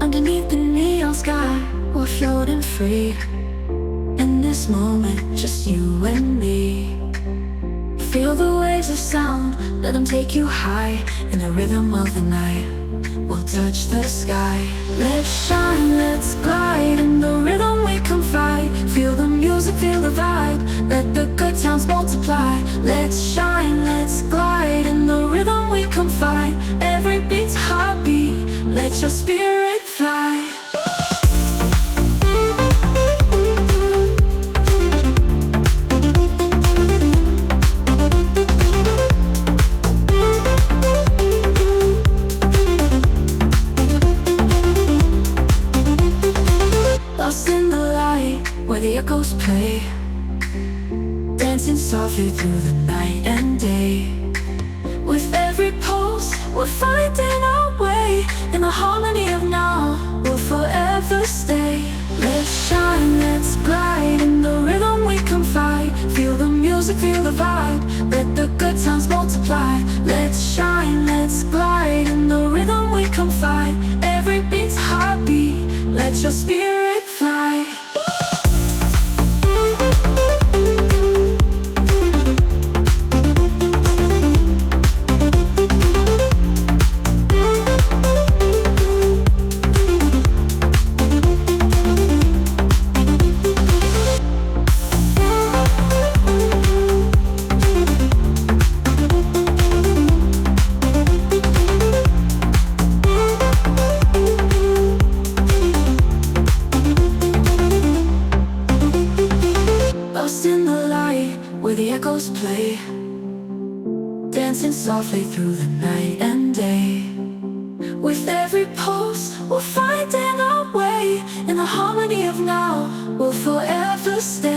Underneath the neon sky, we're floating free. In this moment, just you and me. Feel the waves of sound, let them take you high. In the rhythm of the night, we'll touch the sky. Let's shine, let's glide. In the rhythm we confide. Feel the music, feel the vibe. Let the good sounds multiply. Let's shine, let's glide. In the rhythm we confide. Every beat's heartbeat, let your spirit fly. Lost in the light, where the echoes play, dancing softly through the night and day. With every pulse, we're finding our way. In the harmony of now, we'll forever stay. Let's shine, let's glide. In the rhythm we confide. Feel the music, feel the vibe. Let the good sounds multiply. Let's shine, let's glide. In the rhythm we confide. Every beat's heartbeat, let your spirit fly. Lost in the light, where the echoes play, dancing softly through the night and day. With every pulse, we're finding our way. In the harmony of now, we'll forever stay.